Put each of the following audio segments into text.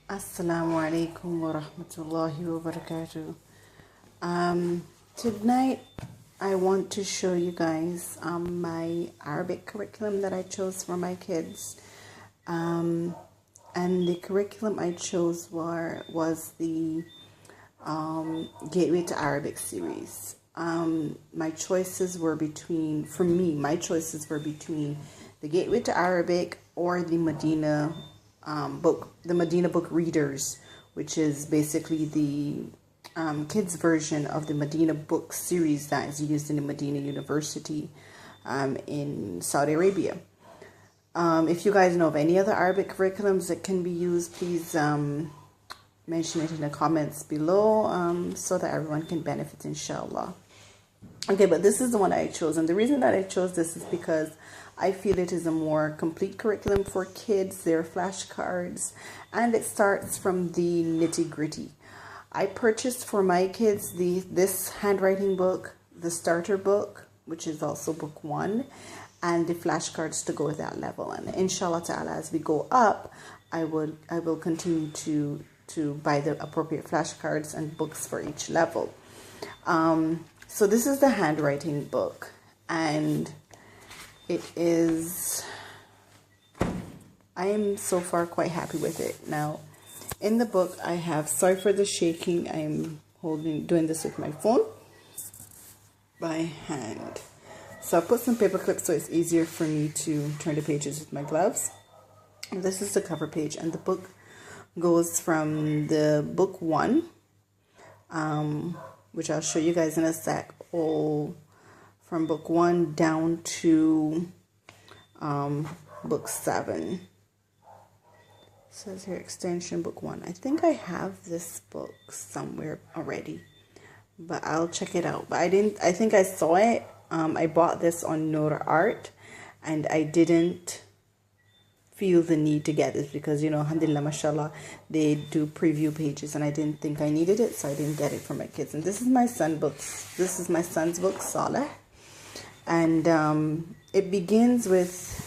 Assalamu alaikum wa rahmatullahi wa barakatuh. Tonight I want to show you guys my Arabic curriculum that I chose for my kids. And the curriculum I chose was the Gateway to Arabic series. My choices were between the Gateway to Arabic or the Medina book Readers, which is basically the kids version of the Medina book series that is used in the Medina University in Saudi Arabia. If you guys know of any other Arabic curriculums that can be used, please mention it in the comments below so that everyone can benefit, inshallah. Okay, but this is the one I chose, and the reason that I chose this is because I feel it is a more complete curriculum for kids. There are flashcards, and it starts from the nitty-gritty. I purchased for my kids this handwriting book, the starter book, which is also book 1, and the flashcards to go with that level. And inshallah ta'ala, as we go up, I will continue to buy the appropriate flashcards and books for each level. So this is the handwriting book, and I am so far quite happy with it. Now, in the book, I have, sorry for the shaking, I am doing this with my phone by hand. So I put some paper clips so it's easier for me to turn the pages with my gloves. And this is the cover page, and the book goes from the book 1, which I'll show you guys in a sec, from book 1 down to book 7. It says here extension book 1. I think I have this book somewhere already, but I'll check it out. But I think I saw it. I bought this on Nora Art, and I didn't feel the need to get this because, you know, alhamdulillah, mashallah, they do preview pages, and I didn't think I needed it, so I didn't get it for my kids. And this is my son's book, Saleh, and it begins with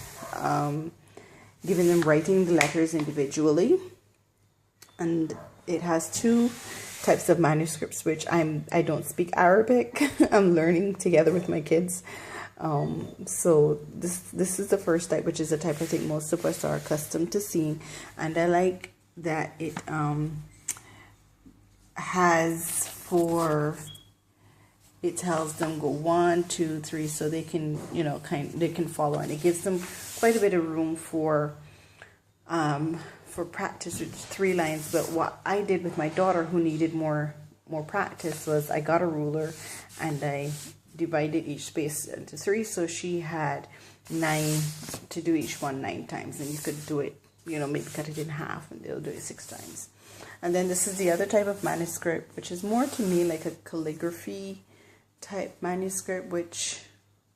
giving them writing the letters individually, and it has 2 types of manuscripts, which I don't speak Arabic. I'm learning together with my kids. So this is the first type, which is a type I think most of us are accustomed to seeing, and I like that it it tells them go 1, 2, 3, so they can, you know, they can follow, and it gives them quite a bit of room for practice with 3 lines. But what I did with my daughter, who needed more practice, was I got a ruler and I divided each space into 3, so she had 9 to do each one 9 times, and you could do it, you know, maybe cut it in half, and they'll do it 6 times. And then this is the other type of manuscript, which is more to me like a calligraphy type manuscript, which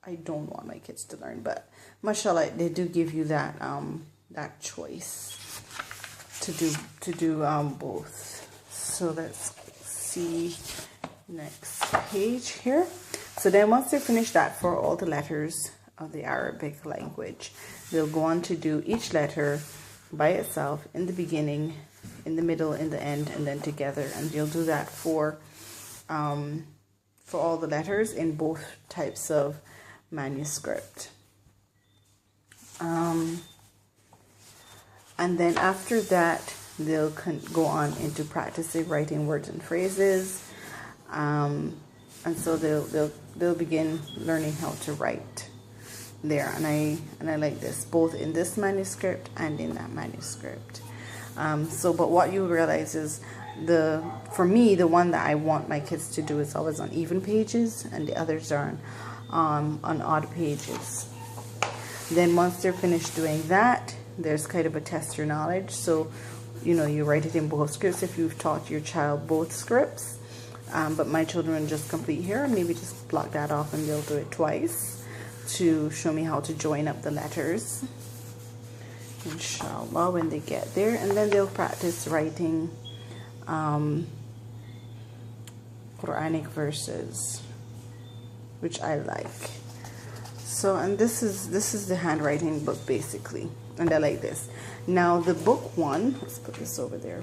I don't want my kids to learn, but mashallah, they do give you that that choice to do both. So let's see next page here. So then once they finish that for all the letters of the Arabic language, they'll go on to do each letter by itself in the beginning, in the middle, in the end, and then together. And you'll do that for all the letters in both types of manuscript. And then after that, they'll go on into practicing writing words and phrases. And so they'll begin learning how to write there, and I like this, both in this manuscript and in that manuscript. But what you realize is for me, the one that I want my kids to do is always on even pages, and the others are on odd pages. Then once they're finished doing that, there's kind of a test your knowledge. So, you know, you write it in both scripts if you've taught your child both scripts. But my children just complete here, maybe just block that off, and they'll do it twice to show me how to join up the letters, inshallah, when they get there. And then they'll practice writing Quranic verses, which I like. So, and this is the handwriting book basically. and I like this. Now the book one, let's put this over there.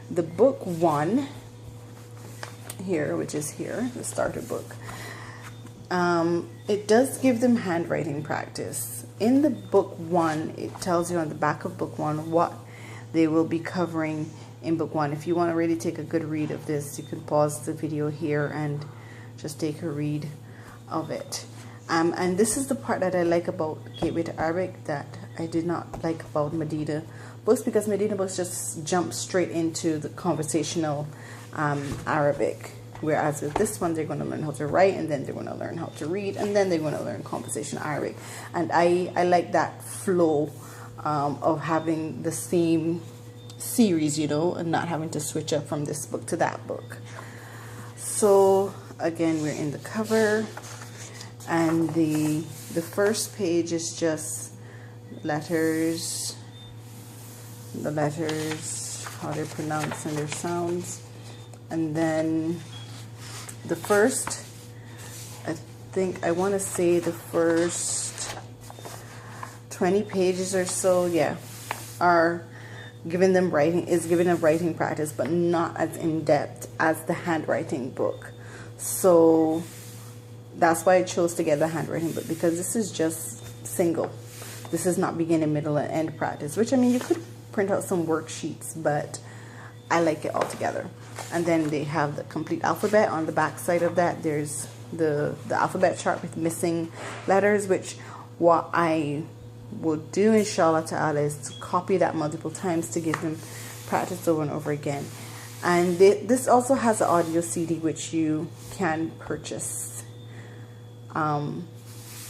The book one here, which is here, the starter book, it does give them handwriting practice. In the book one, it tells you on the back of book one what they will be covering in book one. If you want to really take a good read of this, you can pause the video here and just take a read of it. And this is the part that I like about Gateway to Arabic that I did not like about Medina books, because Medina books just jump straight into the conversational Arabic, whereas with this one they're going to learn how to write, and then they're going to learn how to read, and then they're going to learn conversational Arabic. And I like that flow of having the same series, you know, and not having to switch up from this book to that book. So again, we're in the cover, and the first page is just letters, the letters, how they're pronounced and their sounds. And then the first, I want to say the first 20 pages or so, yeah, are giving them writing practice, but not as in-depth as the handwriting book. So that's why I chose to get the handwriting book, because this is just single. This is not beginning, middle, and end practice, which, I mean, you could print out some worksheets, but I like it all together. And then they have the complete alphabet. On the back side of that, there's the alphabet chart with missing letters, which what I will do, inshallah ta'ala, is to copy that multiple times to give them practice over and over again. And this also has an audio CD which you can purchase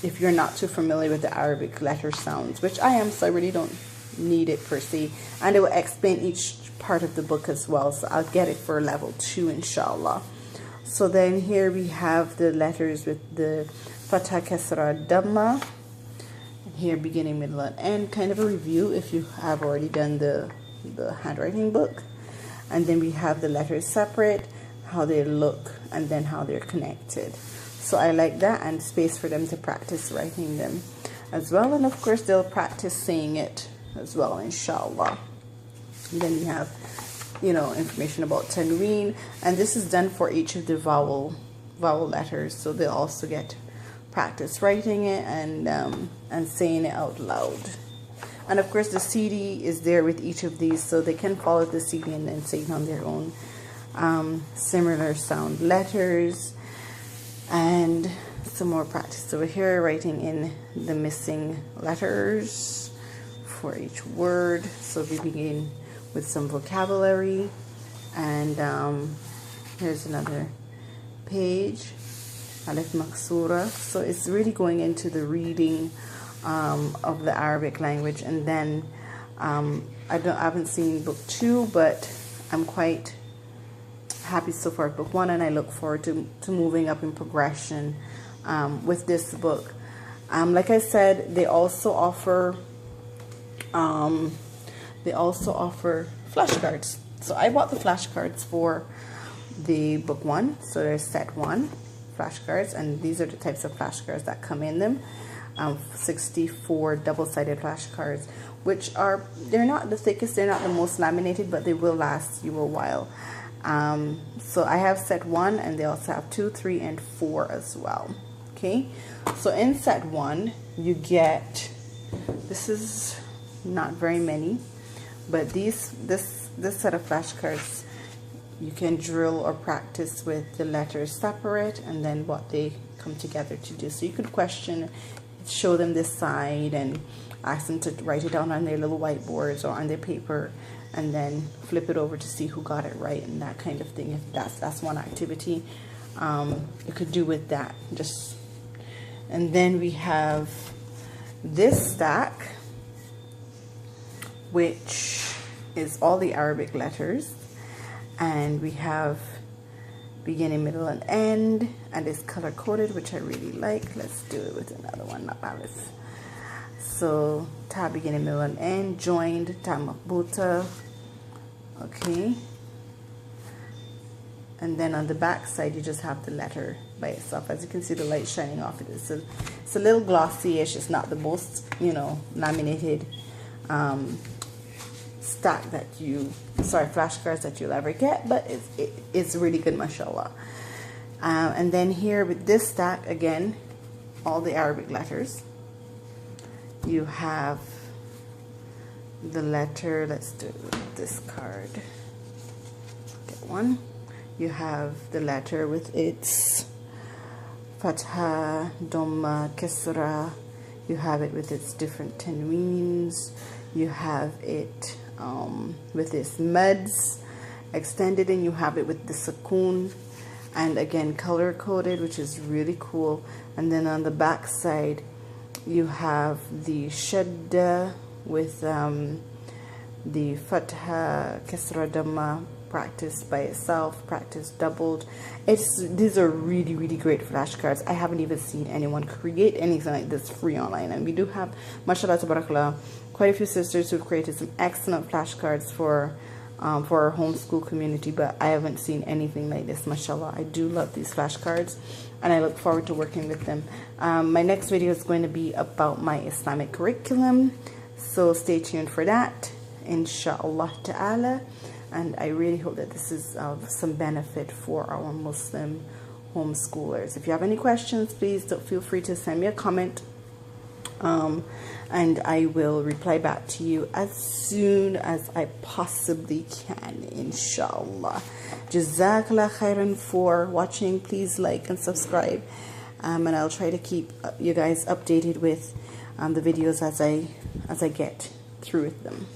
if you're not too familiar with the Arabic letter sounds, which I am, so I really don't need it per se. And it will explain each part of the book as well, so I'll get it for level 2, inshallah. So then here we have the letters with the Fatha, Kasra, Dhamma. Here, beginning, middle, and end, kind of a review if you have already done the handwriting book. And then we have the letters separate, how they look, and then how they're connected. So I like that, and space for them to practice writing them as well. And of course they'll practice saying it as well, inshallah. And then we have, you know, information about tanween, and this is done for each of the vowel letters, so they'll also get practice writing it and saying it out loud. And of course the CD is there with each of these, so they can follow the CD and then say it on their own. Similar sound letters, and some more practice over here, writing in the missing letters for each word. So we begin with some vocabulary, and here's another page, Alif Maksura. So it's really going into the reading of the Arabic language. And then I haven't seen book 2, but I'm quite happy so far with book 1, and I look forward to moving up in progression with this book. Like I said, they also offer flashcards. So I bought the flashcards for the book 1. So there's set 1 flashcards, and these are the types of flashcards that come in them. 64 double-sided flashcards, which they're not the thickest, they're not the most laminated, but they will last you a while. So I have set 1, and they also have 2, 3, and 4 as well. Okay, so in set 1 you get, this is not very many, but this set of flashcards, you can drill or practice with the letters separate and then what they come together to do. So you could question, show them this side, and ask them to write it down on their little whiteboards or on their paper, and then flip it over to see who got it right, and that kind of thing. If that's one activity you could do with that. And then we have this stack, which is all the Arabic letters, and we have beginning, middle, and end, and it's color coded, which I really like. Let's do it with another one, not Alice. So ta, beginning, middle, and end, joined, ta makbuta. Okay, and then on the back side you just have the letter by itself. As you can see, the light shining off it. It's a little glossy-ish. It's not the most, you know, laminated stack that flashcards that you'll ever get, but it's really good, mashallah. And then here with this stack, again, all the Arabic letters. You have the letter, let's do this card, get one. You have the letter with its fatha, dhamma, kasra. You have it with its different tanweens. You have it with its mads extended, and you have it with the sukoon, and again color coded, which is really cool. And then on the back side you have the shadda with the fatha, kasra, dhamma practiced by itself, practiced doubled. These are really great flashcards. I haven't even seen anyone create anything like this free online, and we do have, mashallah tabarakallah, quite a few sisters who've created some excellent flashcards for our homeschool community, but I haven't seen anything like this, mashallah. I do love these flashcards, and I look forward to working with them. My next video is going to be about my Islamic curriculum, so stay tuned for that, Insha'allah ta'ala. And I really hope that this is of some benefit for our Muslim homeschoolers. If you have any questions, please don't feel free to send me a comment, and I will reply back to you as soon as I possibly can, inshallah. Jazakallah khairan for watching. Please like and subscribe, and I'll try to keep you guys updated with the videos as I get through with them.